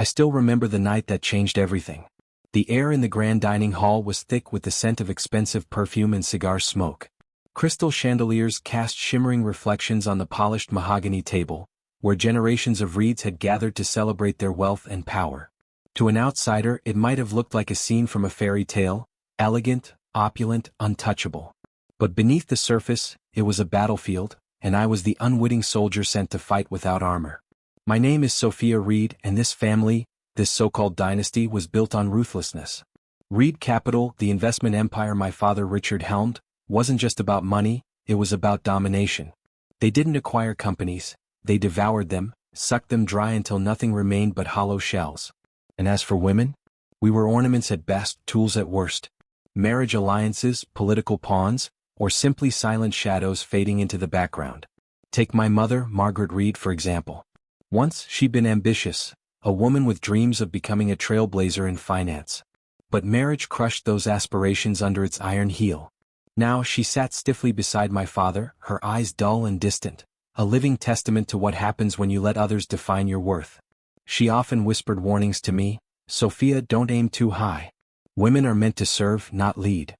I still remember the night that changed everything. The air in the grand dining hall was thick with the scent of expensive perfume and cigar smoke. Crystal chandeliers cast shimmering reflections on the polished mahogany table, where generations of Reeds had gathered to celebrate their wealth and power. To an outsider, it might have looked like a scene from a fairy tale, elegant, opulent, untouchable. But beneath the surface, it was a battlefield, and I was the unwitting soldier sent to fight without armor. My name is Sophia Reed, and this family, this so-called dynasty, was built on ruthlessness. Reed Capital, the investment empire my father Richard helmed, wasn't just about money, it was about domination. They didn't acquire companies, they devoured them, sucked them dry until nothing remained but hollow shells. And as for women? We were ornaments at best, tools at worst. Marriage alliances, political pawns, or simply silent shadows fading into the background. Take my mother, Margaret Reed, for example. Once she'd been ambitious, a woman with dreams of becoming a trailblazer in finance. But marriage crushed those aspirations under its iron heel. Now she sat stiffly beside my father, her eyes dull and distant, a living testament to what happens when you let others define your worth. She often whispered warnings to me, "Sophia, don't aim too high. Women are meant to serve, not lead."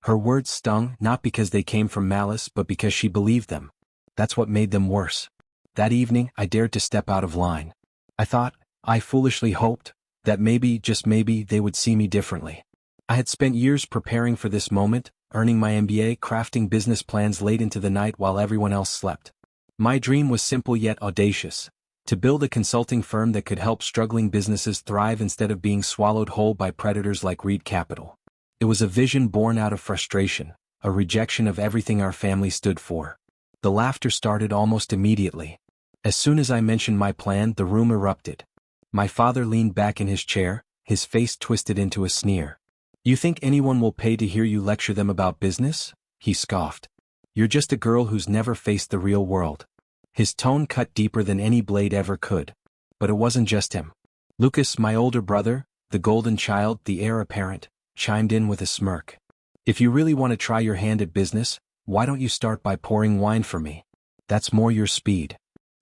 Her words stung, not because they came from malice but because she believed them. That's what made them worse. That evening, I dared to step out of line. I foolishly hoped, that maybe, just maybe, they would see me differently. I had spent years preparing for this moment, earning my MBA, crafting business plans late into the night while everyone else slept. My dream was simple yet audacious: to build a consulting firm that could help struggling businesses thrive instead of being swallowed whole by predators like Reed Capital. It was a vision born out of frustration, a rejection of everything our family stood for. The laughter started almost immediately. As soon as I mentioned my plan, the room erupted. My father leaned back in his chair, his face twisted into a sneer. "You think anyone will pay to hear you lecture them about business?" he scoffed. "You're just a girl who's never faced the real world." His tone cut deeper than any blade ever could. But it wasn't just him. Lucas, my older brother, the golden child, the heir apparent, chimed in with a smirk. "If you really want to try your hand at business, why don't you start by pouring wine for me? That's more your speed."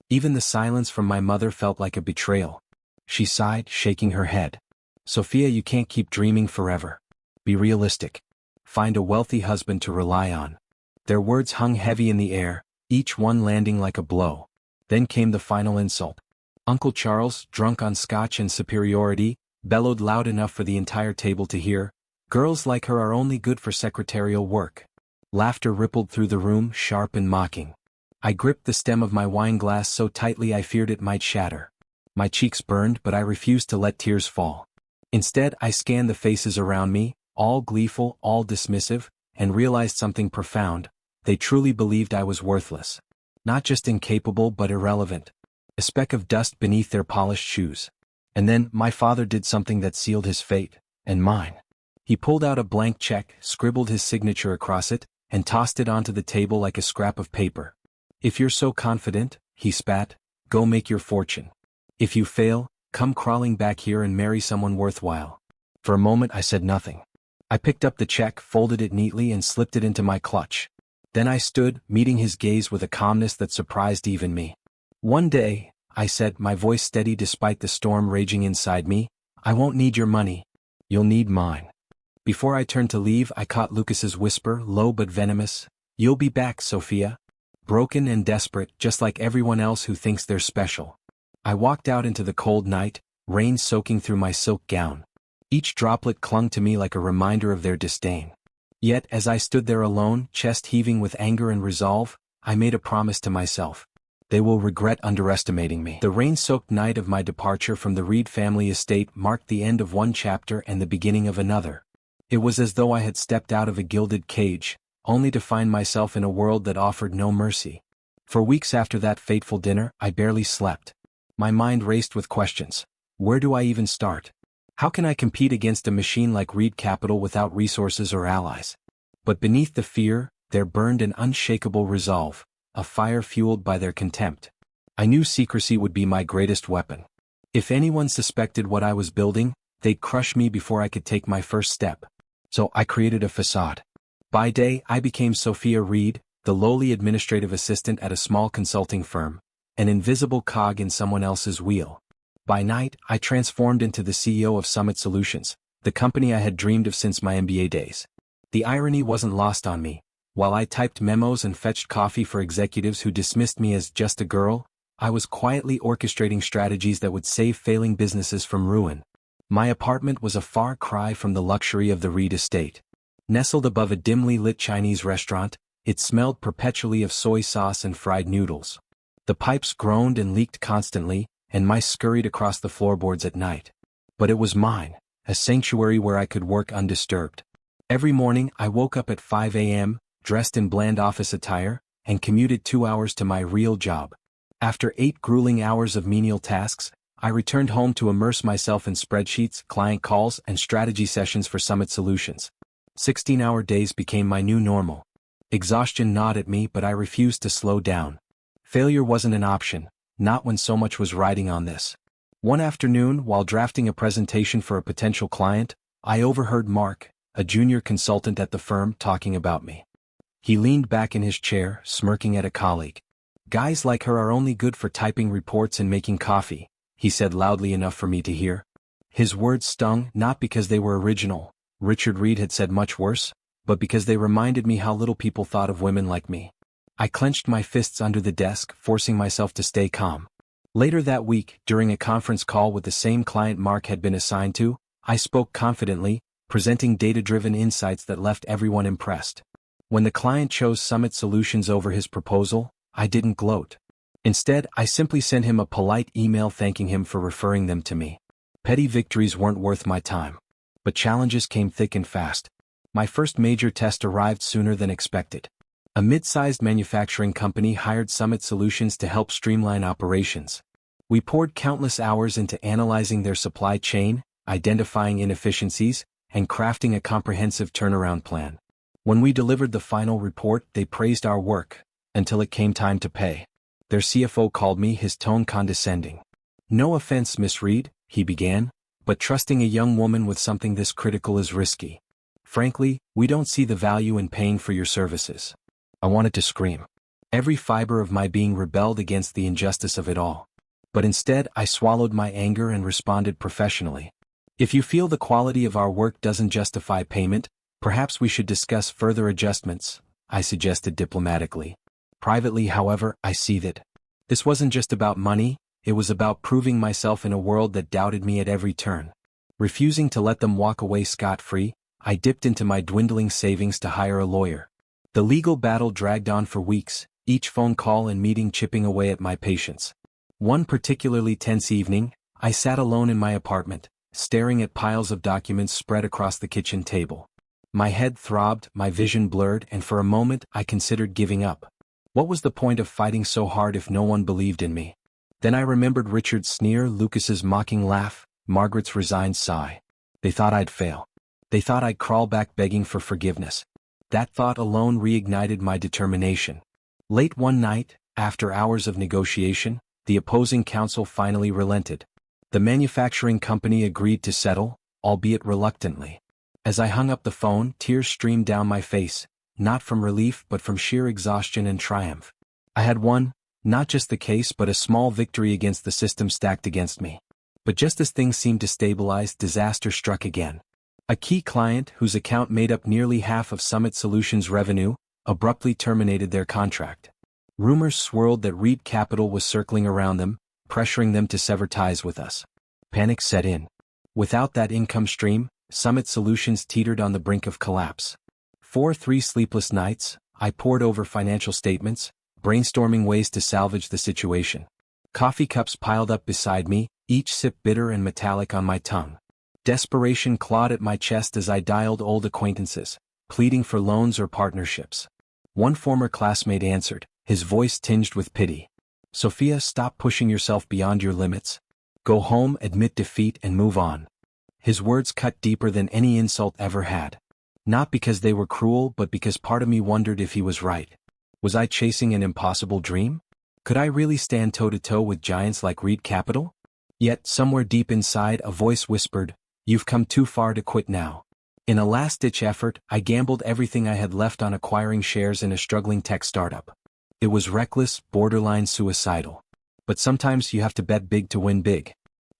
Even the silence from my mother felt like a betrayal. She sighed, shaking her head. "Sophia, you can't keep dreaming forever. Be realistic. Find a wealthy husband to rely on." Their words hung heavy in the air, each one landing like a blow. Then came the final insult. Uncle Charles, drunk on scotch and superiority, bellowed loud enough for the entire table to hear, "Girls like her are only good for secretarial work." Laughter rippled through the room, sharp and mocking. I gripped the stem of my wine glass so tightly I feared it might shatter. My cheeks burned, but I refused to let tears fall. Instead, I scanned the faces around me, all gleeful, all dismissive, and realized something profound. They truly believed I was worthless. Not just incapable but irrelevant. A speck of dust beneath their polished shoes. And then, my father did something that sealed his fate, and mine. He pulled out a blank check, scribbled his signature across it, and tossed it onto the table like a scrap of paper. "If you're so confident," he spat, "go make your fortune. If you fail, come crawling back here and marry someone worthwhile." For a moment I said nothing. I picked up the check, folded it neatly and slipped it into my clutch. Then I stood, meeting his gaze with a calmness that surprised even me. "One day," I said, my voice steady despite the storm raging inside me, "I won't need your money. You'll need mine." Before I turned to leave, I caught Lucas's whisper, low but venomous, "You'll be back, Sophia." Broken and desperate, just like everyone else who thinks they're special. I walked out into the cold night, rain soaking through my silk gown. Each droplet clung to me like a reminder of their disdain. Yet, as I stood there alone, chest heaving with anger and resolve, I made a promise to myself. They will regret underestimating me. The rain-soaked night of my departure from the Reed family estate marked the end of one chapter and the beginning of another. It was as though I had stepped out of a gilded cage, only to find myself in a world that offered no mercy. For weeks after that fateful dinner, I barely slept. My mind raced with questions. Where do I even start? How can I compete against a machine like Reed Capital without resources or allies? But beneath the fear, there burned an unshakable resolve, a fire fueled by their contempt. I knew secrecy would be my greatest weapon. If anyone suspected what I was building, they'd crush me before I could take my first step. So I created a facade. By day, I became Sophia Reed, the lowly administrative assistant at a small consulting firm, an invisible cog in someone else's wheel. By night, I transformed into the CEO of Summit Solutions, the company I had dreamed of since my MBA days. The irony wasn't lost on me. While I typed memos and fetched coffee for executives who dismissed me as just a girl, I was quietly orchestrating strategies that would save failing businesses from ruin. My apartment was a far cry from the luxury of the Reed estate. Nestled above a dimly lit Chinese restaurant, it smelled perpetually of soy sauce and fried noodles. The pipes groaned and leaked constantly, and mice scurried across the floorboards at night. But it was mine, a sanctuary where I could work undisturbed. Every morning I woke up at 5 a.m., dressed in bland office attire, and commuted 2 hours to my real job. After 8 grueling hours of menial tasks, I returned home to immerse myself in spreadsheets, client calls, and strategy sessions for Summit Solutions. 16-hour days became my new normal. Exhaustion gnawed at me, but I refused to slow down. Failure wasn't an option, not when so much was riding on this. One afternoon, while drafting a presentation for a potential client, I overheard Mark, a junior consultant at the firm, talking about me. He leaned back in his chair, smirking at a colleague. "Guys like her are only good for typing reports and making coffee," he said loudly enough for me to hear. His words stung, not because they were original, Richard Reed had said much worse, but because they reminded me how little people thought of women like me. I clenched my fists under the desk, forcing myself to stay calm. Later that week, during a conference call with the same client Mark had been assigned to, I spoke confidently, presenting data-driven insights that left everyone impressed. When the client chose Summit Solutions over his proposal, I didn't gloat. Instead, I simply sent him a polite email thanking him for referring them to me. Petty victories weren't worth my time. But challenges came thick and fast. My first major test arrived sooner than expected. A mid-sized manufacturing company hired Summit Solutions to help streamline operations. We poured countless hours into analyzing their supply chain, identifying inefficiencies, and crafting a comprehensive turnaround plan. When we delivered the final report, they praised our work, until it came time to pay. Their CFO called me, his tone condescending. "No offense, Miss Reed," he began, "but trusting a young woman with something this critical is risky. Frankly, we don't see the value in paying for your services." I wanted to scream. Every fiber of my being rebelled against the injustice of it all. But instead, I swallowed my anger and responded professionally. "If you feel the quality of our work doesn't justify payment, perhaps we should discuss further adjustments," I suggested diplomatically. Privately, however, I seethed. This wasn't just about money, it was about proving myself in a world that doubted me at every turn. Refusing to let them walk away scot-free, I dipped into my dwindling savings to hire a lawyer. The legal battle dragged on for weeks, each phone call and meeting chipping away at my patience. One particularly tense evening, I sat alone in my apartment, staring at piles of documents spread across the kitchen table. My head throbbed, my vision blurred, and for a moment I considered giving up. What was the point of fighting so hard if no one believed in me? Then I remembered Richard's sneer, Lucas's mocking laugh, Margaret's resigned sigh. They thought I'd fail. They thought I'd crawl back begging for forgiveness. That thought alone reignited my determination. Late one night, after hours of negotiation, the opposing counsel finally relented. The manufacturing company agreed to settle, albeit reluctantly. As I hung up the phone, tears streamed down my face, not from relief but from sheer exhaustion and triumph. I had won, not just the case but a small victory against the system stacked against me. But just as things seemed to stabilize, disaster struck again. A key client, whose account made up nearly half of Summit Solutions' revenue, abruptly terminated their contract. Rumors swirled that Reed Capital was circling around them, pressuring them to sever ties with us. Panic set in. Without that income stream, Summit Solutions teetered on the brink of collapse. For 3 sleepless nights, I pored over financial statements, brainstorming ways to salvage the situation. Coffee cups piled up beside me, each sip bitter and metallic on my tongue. Desperation clawed at my chest as I dialed old acquaintances, pleading for loans or partnerships. One former classmate answered, his voice tinged with pity. "Sophia, stop pushing yourself beyond your limits. Go home, admit defeat, and move on." His words cut deeper than any insult ever had. Not because they were cruel, but because part of me wondered if he was right. Was I chasing an impossible dream? Could I really stand toe-to-toe with giants like Reed Capital? Yet, somewhere deep inside, a voice whispered, "You've come too far to quit now." In a last-ditch effort, I gambled everything I had left on acquiring shares in a struggling tech startup. It was reckless, borderline suicidal. But sometimes you have to bet big to win big.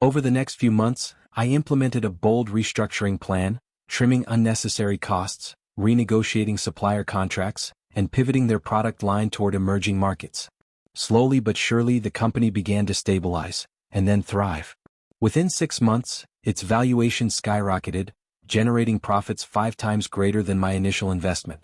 Over the next few months, I implemented a bold restructuring plan, trimming unnecessary costs, renegotiating supplier contracts, and pivoting their product line toward emerging markets. Slowly but surely the company began to stabilize, and then thrive. Within 6 months, its valuation skyrocketed, generating profits 5 times greater than my initial investment.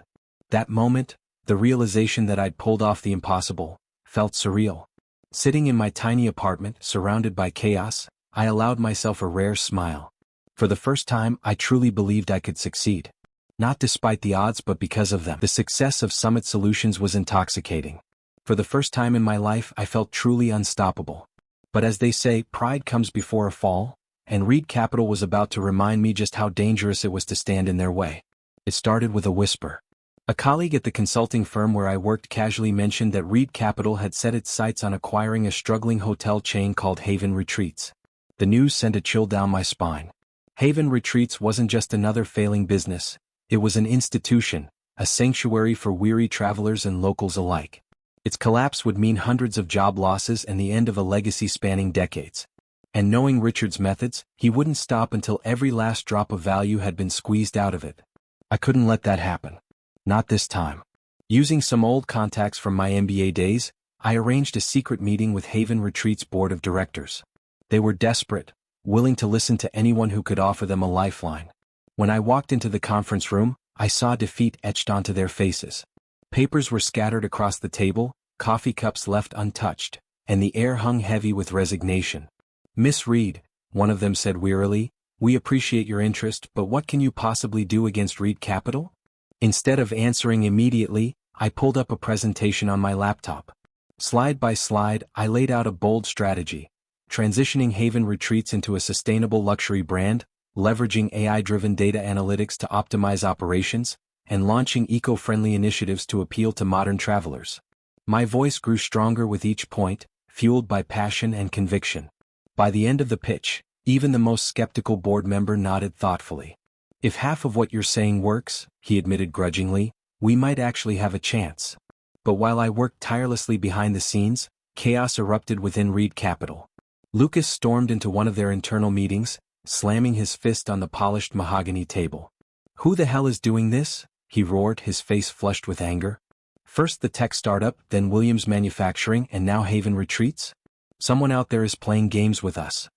That moment, the realization that I'd pulled off the impossible, felt surreal. Sitting in my tiny apartment, surrounded by chaos, I allowed myself a rare smile. For the first time, I truly believed I could succeed. Not despite the odds but because of them. The success of Summit Solutions was intoxicating. For the first time in my life I felt truly unstoppable. But as they say, pride comes before a fall, and Reed Capital was about to remind me just how dangerous it was to stand in their way. It started with a whisper. A colleague at the consulting firm where I worked casually mentioned that Reed Capital had set its sights on acquiring a struggling hotel chain called Haven Retreats. The news sent a chill down my spine. Haven Retreats wasn't just another failing business, it was an institution, a sanctuary for weary travelers and locals alike. Its collapse would mean hundreds of job losses and the end of a legacy spanning decades. And knowing Richard's methods, he wouldn't stop until every last drop of value had been squeezed out of it. I couldn't let that happen. Not this time. Using some old contacts from my MBA days, I arranged a secret meeting with Haven Retreats' board of directors. They were desperate, willing to listen to anyone who could offer them a lifeline. When I walked into the conference room, I saw defeat etched onto their faces. Papers were scattered across the table, coffee cups left untouched, and the air hung heavy with resignation. "Miss Reed," one of them said wearily, "we appreciate your interest, but what can you possibly do against Reed Capital?" Instead of answering immediately, I pulled up a presentation on my laptop. Slide by slide, I laid out a bold strategy. Transitioning Haven Retreats into a sustainable luxury brand, leveraging AI-driven data analytics to optimize operations, and launching eco-friendly initiatives to appeal to modern travelers. My voice grew stronger with each point, fueled by passion and conviction. By the end of the pitch, even the most skeptical board member nodded thoughtfully. "If half of what you're saying works," he admitted grudgingly, "we might actually have a chance." But while I worked tirelessly behind the scenes, chaos erupted within Reed Capital. Lucas stormed into one of their internal meetings, slamming his fist on the polished mahogany table. "Who the hell is doing this?" he roared, his face flushed with anger. "First the tech startup, then Williams Manufacturing, and now Haven Retreats? Someone out there is playing games with us."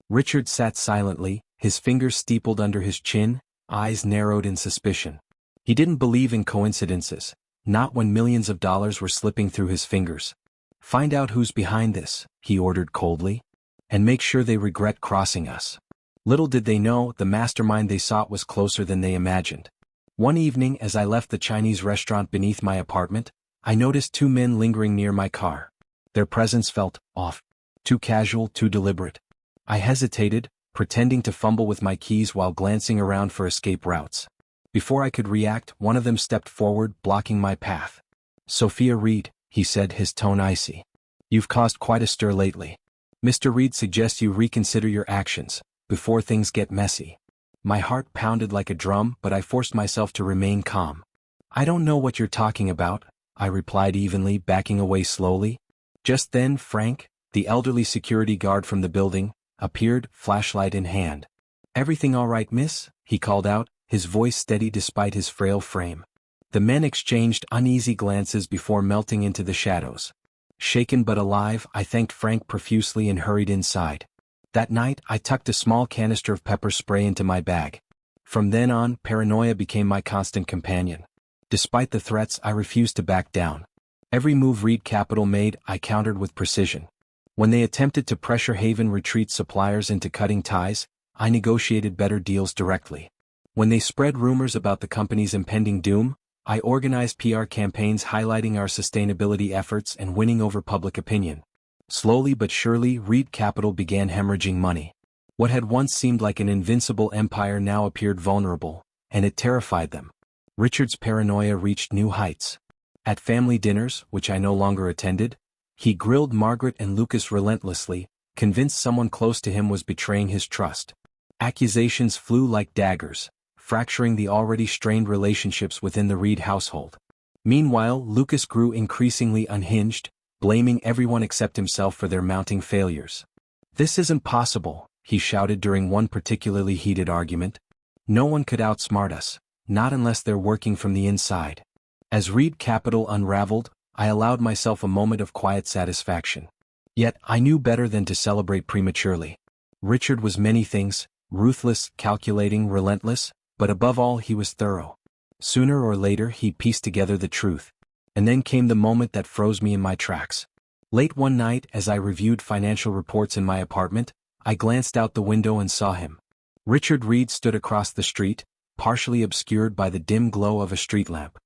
Richard sat silently, his fingers steepled under his chin, eyes narrowed in suspicion. He didn't believe in coincidences, not when millions of dollars were slipping through his fingers. "Find out who's behind this," he ordered coldly. "And make sure they regret crossing us." Little did they know, the mastermind they sought was closer than they imagined. One evening as I left the Chinese restaurant beneath my apartment, I noticed 2 men lingering near my car. Their presence felt off. Too casual, too deliberate. I hesitated, pretending to fumble with my keys while glancing around for escape routes. Before I could react, one of them stepped forward, blocking my path. "Sophia Reed," he said, his tone icy. "You've caused quite a stir lately. Mr. Reed suggests you reconsider your actions, before things get messy." My heart pounded like a drum, but I forced myself to remain calm. "I don't know what you're talking about," I replied evenly, backing away slowly. Just then Frank, the elderly security guard from the building, appeared, flashlight in hand. "Everything all right, miss?" he called out, his voice steady despite his frail frame. The men exchanged uneasy glances before melting into the shadows. Shaken but alive, I thanked Frank profusely and hurried inside. That night, I tucked a small canister of pepper spray into my bag. From then on, paranoia became my constant companion. Despite the threats, I refused to back down. Every move Reed Capital made, I countered with precision. When they attempted to pressure Haven Retreat suppliers into cutting ties, I negotiated better deals directly. When they spread rumors about the company's impending doom, I organized PR campaigns highlighting our sustainability efforts and winning over public opinion. Slowly but surely, Reed Capital began hemorrhaging money. What had once seemed like an invincible empire now appeared vulnerable, and it terrified them. Richard's paranoia reached new heights. At family dinners, which I no longer attended, he grilled Margaret and Lucas relentlessly, convinced someone close to him was betraying his trust. Accusations flew like daggers, fracturing the already strained relationships within the Reed household. Meanwhile, Lucas grew increasingly unhinged, blaming everyone except himself for their mounting failures. "This isn't possible," he shouted during one particularly heated argument. No one could outsmart us, not unless they're working from the inside. As Reed Capital unraveled, I allowed myself a moment of quiet satisfaction. Yet, I knew better than to celebrate prematurely. Richard was many things, ruthless, calculating, relentless, but above all he was thorough. Sooner or later he pieced together the truth. And then came the moment that froze me in my tracks. Late one night, as I reviewed financial reports in my apartment, I glanced out the window and saw him. Richard Reed stood across the street, partially obscured by the dim glow of a street lamp.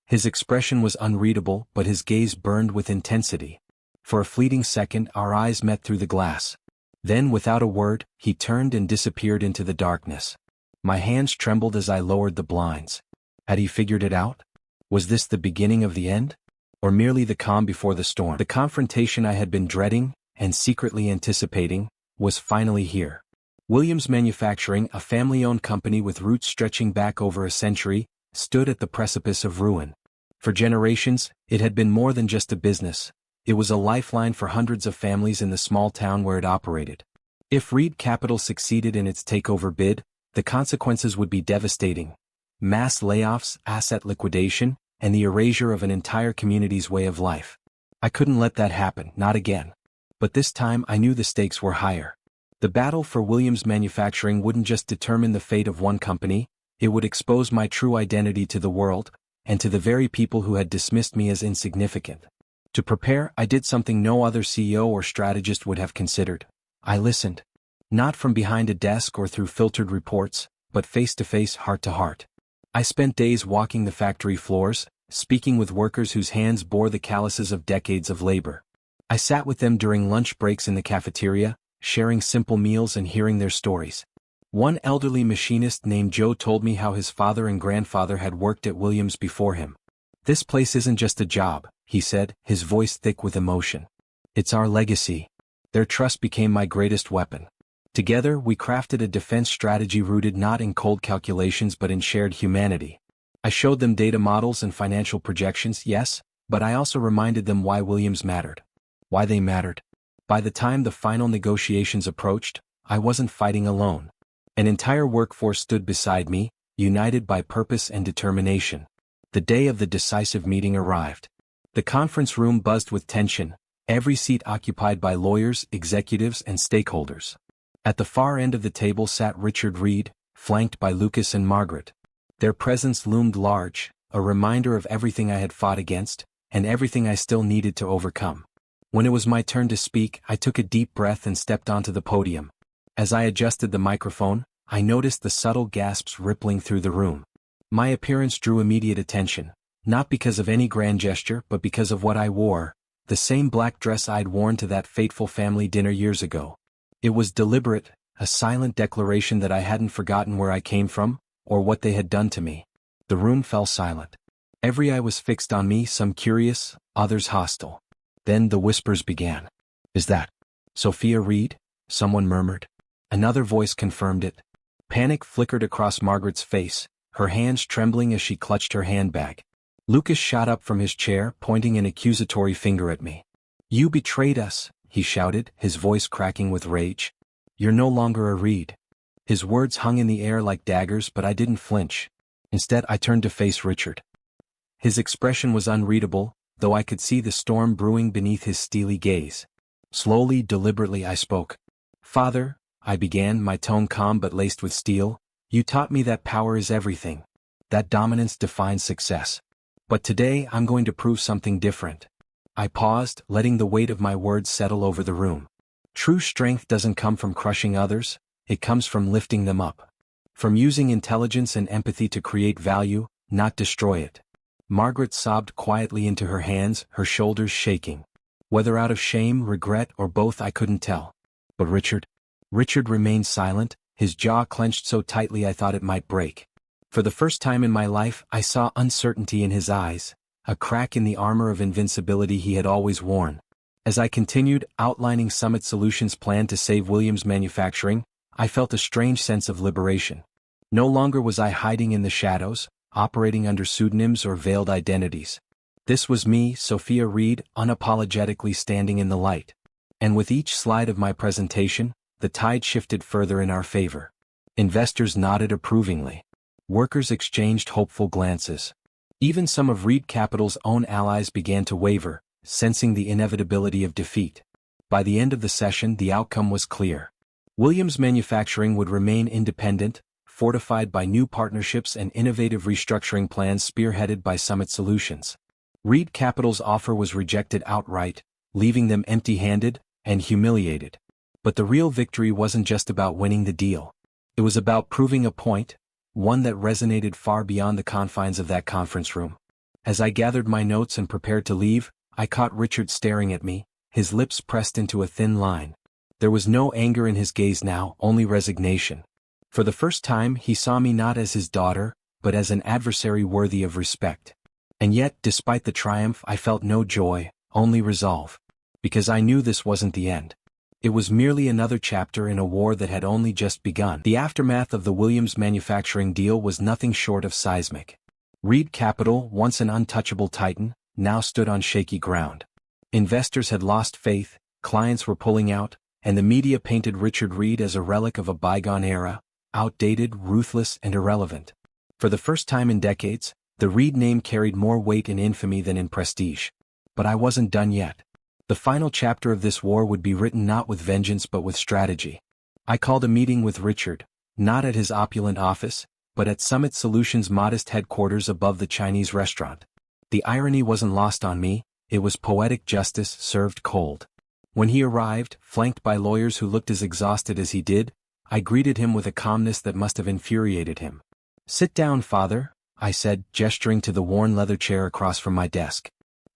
His expression was unreadable, but his gaze burned with intensity. For a fleeting second our eyes met through the glass. Then, without a word, he turned and disappeared into the darkness. My hands trembled as I lowered the blinds. Had he figured it out? Was this the beginning of the end? Or merely the calm before the storm? The confrontation I had been dreading, and secretly anticipating, was finally here. Williams Manufacturing, a family-owned company with roots stretching back over a century, stood at the precipice of ruin. For generations, it had been more than just a business. It was a lifeline for hundreds of families in the small town where it operated. If Reed Capital succeeded in its takeover bid, the consequences would be devastating. Mass layoffs, asset liquidation, and the erasure of an entire community's way of life. I couldn't let that happen, not again. But this time I knew the stakes were higher. The battle for Williams Manufacturing wouldn't just determine the fate of one company, it would expose my true identity to the world, and to the very people who had dismissed me as insignificant. To prepare, I did something no other CEO or strategist would have considered. I listened. Not from behind a desk or through filtered reports, but face-to-face, heart-to-heart. I spent days walking the factory floors, speaking with workers whose hands bore the calluses of decades of labor. I sat with them during lunch breaks in the cafeteria, sharing simple meals and hearing their stories. One elderly machinist named Joe told me how his father and grandfather had worked at Williams before him. "This place isn't just a job," he said, his voice thick with emotion. "It's our legacy." Their trust became my greatest weapon. Together, we crafted a defense strategy rooted not in cold calculations but in shared humanity. I showed them data models and financial projections, yes, but I also reminded them why Williams mattered. Why they mattered. By the time the final negotiations approached, I wasn't fighting alone. An entire workforce stood beside me, united by purpose and determination. The day of the decisive meeting arrived. The conference room buzzed with tension, every seat occupied by lawyers, executives, and stakeholders. At the far end of the table sat Richard Reed, flanked by Lucas and Margaret. Their presence loomed large, a reminder of everything I had fought against, and everything I still needed to overcome. When it was my turn to speak, I took a deep breath and stepped onto the podium. As I adjusted the microphone, I noticed the subtle gasps rippling through the room. My appearance drew immediate attention, not because of any grand gesture but because of what I wore, the same black dress I'd worn to that fateful family dinner years ago. It was deliberate, a silent declaration that I hadn't forgotten where I came from, or what they had done to me. The room fell silent. Every eye was fixed on me, some curious, others hostile. Then the whispers began. "Is that Sophia Reed?" someone murmured. Another voice confirmed it. Panic flickered across Margaret's face, her hands trembling as she clutched her handbag. Lucas shot up from his chair, pointing an accusatory finger at me. "You betrayed us," he shouted, his voice cracking with rage. "You're no longer a Reed." His words hung in the air like daggers, but I didn't flinch. Instead, I turned to face Richard. His expression was unreadable, though I could see the storm brewing beneath his steely gaze. Slowly, deliberately I spoke. "Father," I began, my tone calm but laced with steel, "you taught me that power is everything. That dominance defines success. But today I'm going to prove something different." I paused, letting the weight of my words settle over the room. True strength doesn't come from crushing others, it comes from lifting them up. From using intelligence and empathy to create value, not destroy it. Margaret sobbed quietly into her hands, her shoulders shaking. Whether out of shame, regret, or both I couldn't tell. But Richard remained silent, his jaw clenched so tightly I thought it might break. For the first time in my life I saw uncertainty in his eyes, a crack in the armor of invincibility he had always worn. As I continued, outlining Summit Solutions' plan to save Williams Manufacturing, I felt a strange sense of liberation. No longer was I hiding in the shadows, operating under pseudonyms or veiled identities. This was me, Sophia Reed, unapologetically standing in the light. And with each slide of my presentation, the tide shifted further in our favor. Investors nodded approvingly. Workers exchanged hopeful glances. Even some of Reed Capital's own allies began to waver, sensing the inevitability of defeat. By the end of the session, the outcome was clear. Williams Manufacturing would remain independent, fortified by new partnerships and innovative restructuring plans spearheaded by Summit Solutions. Reed Capital's offer was rejected outright, leaving them empty-handed and humiliated. But the real victory wasn't just about winning the deal. It was about proving a point, one that resonated far beyond the confines of that conference room. As I gathered my notes and prepared to leave, I caught Richard staring at me, his lips pressed into a thin line. There was no anger in his gaze now, only resignation. For the first time, he saw me not as his daughter, but as an adversary worthy of respect. And yet, despite the triumph, I felt no joy, only resolve. Because I knew this wasn't the end. It was merely another chapter in a war that had only just begun. The aftermath of the Williams Manufacturing deal was nothing short of seismic. Reed Capital, once an untouchable titan, now stood on shaky ground. Investors had lost faith, clients were pulling out, and the media painted Richard Reed as a relic of a bygone era, outdated, ruthless, and irrelevant. For the first time in decades, the Reed name carried more weight in infamy than in prestige. But I wasn't done yet. The final chapter of this war would be written not with vengeance but with strategy. I called a meeting with Richard, not at his opulent office, but at Summit Solutions' modest headquarters above the Chinese restaurant. The irony wasn't lost on me, it was poetic justice served cold. When he arrived, flanked by lawyers who looked as exhausted as he did, I greeted him with a calmness that must have infuriated him. "Sit down, father," I said, gesturing to the worn leather chair across from my desk.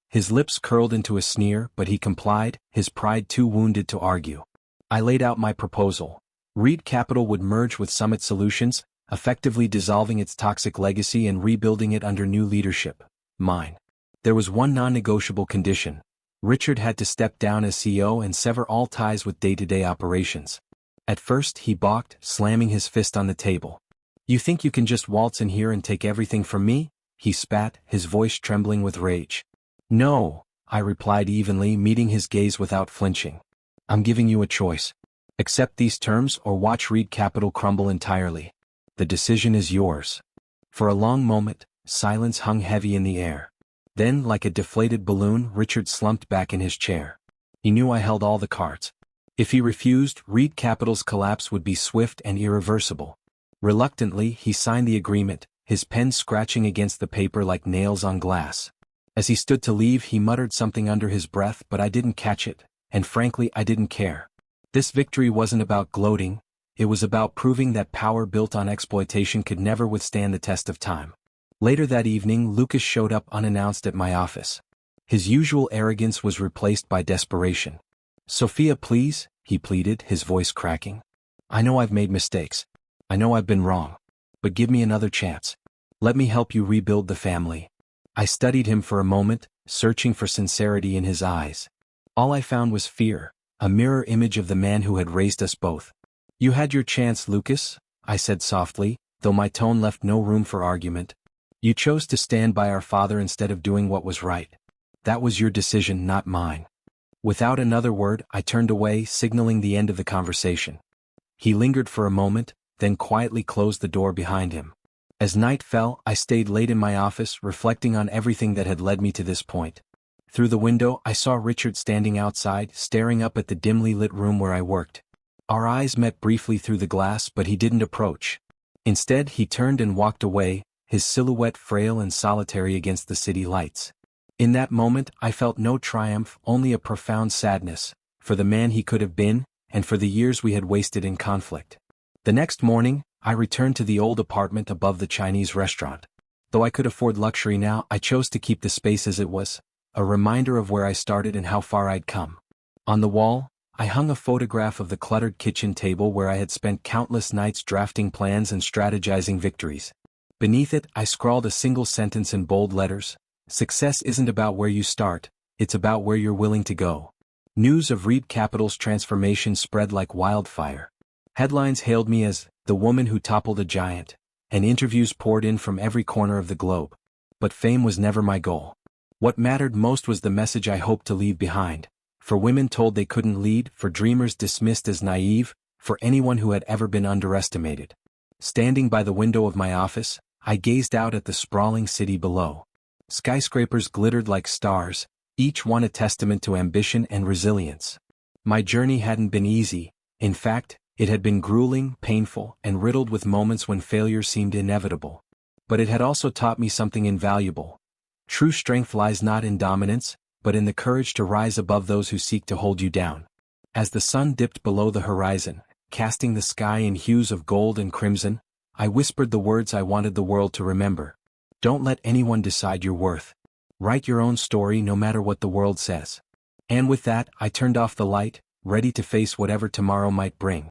His lips curled into a sneer, but he complied, his pride too wounded to argue. I laid out my proposal. Reed Capital would merge with Summit Solutions, effectively dissolving its toxic legacy and rebuilding it under new leadership. Mine. There was one non-negotiable condition. Richard had to step down as CEO and sever all ties with day-to-day operations. At first he balked, slamming his fist on the table. "You think you can just waltz in here and take everything from me?" he spat, his voice trembling with rage. "No," I replied evenly, meeting his gaze without flinching. "I'm giving you a choice. Accept these terms or watch Reed Capital crumble entirely. The decision is yours." For a long moment, silence hung heavy in the air. Then, like a deflated balloon, Richard slumped back in his chair. He knew I held all the cards. If he refused, Reed Capital's collapse would be swift and irreversible. Reluctantly, he signed the agreement, his pen scratching against the paper like nails on glass. As he stood to leave, he muttered something under his breath, but I didn't catch it, and frankly I didn't care. This victory wasn't about gloating, it was about proving that power built on exploitation could never withstand the test of time. Later that evening, Lucas showed up unannounced at my office. His usual arrogance was replaced by desperation. "Sophia, please," he pleaded, his voice cracking. "I know I've made mistakes. I know I've been wrong. But give me another chance. Let me help you rebuild the family." I studied him for a moment, searching for sincerity in his eyes. All I found was fear, a mirror image of the man who had raised us both. "You had your chance, Lucas," I said softly, though my tone left no room for argument. "You chose to stand by our father instead of doing what was right. That was your decision, not mine." Without another word, I turned away, signaling the end of the conversation. He lingered for a moment, then quietly closed the door behind him. As night fell, I stayed late in my office, reflecting on everything that had led me to this point. Through the window, I saw Richard standing outside, staring up at the dimly lit room where I worked. Our eyes met briefly through the glass, but he didn't approach. Instead, he turned and walked away, his silhouette frail and solitary against the city lights. In that moment, I felt no triumph, only a profound sadness, for the man he could have been, and for the years we had wasted in conflict. The next morning, I returned to the old apartment above the Chinese restaurant. Though I could afford luxury now, I chose to keep the space as it was, a reminder of where I started and how far I'd come. On the wall, I hung a photograph of the cluttered kitchen table where I had spent countless nights drafting plans and strategizing victories. Beneath it, I scrawled a single sentence in bold letters: "Success isn't about where you start, it's about where you're willing to go." News of Reed Capital's transformation spread like wildfire. Headlines hailed me as the woman who toppled a giant, and interviews poured in from every corner of the globe. But fame was never my goal. What mattered most was the message I hoped to leave behind. For women told they couldn't lead, for dreamers dismissed as naive, for anyone who had ever been underestimated. Standing by the window of my office, I gazed out at the sprawling city below. Skyscrapers glittered like stars, each one a testament to ambition and resilience. My journey hadn't been easy. In fact, it had been grueling, painful, and riddled with moments when failure seemed inevitable. But it had also taught me something invaluable. True strength lies not in dominance, but in the courage to rise above those who seek to hold you down. As the sun dipped below the horizon, casting the sky in hues of gold and crimson, I whispered the words I wanted the world to remember. Don't let anyone decide your worth. Write your own story no matter what the world says. And with that, I turned off the light, ready to face whatever tomorrow might bring.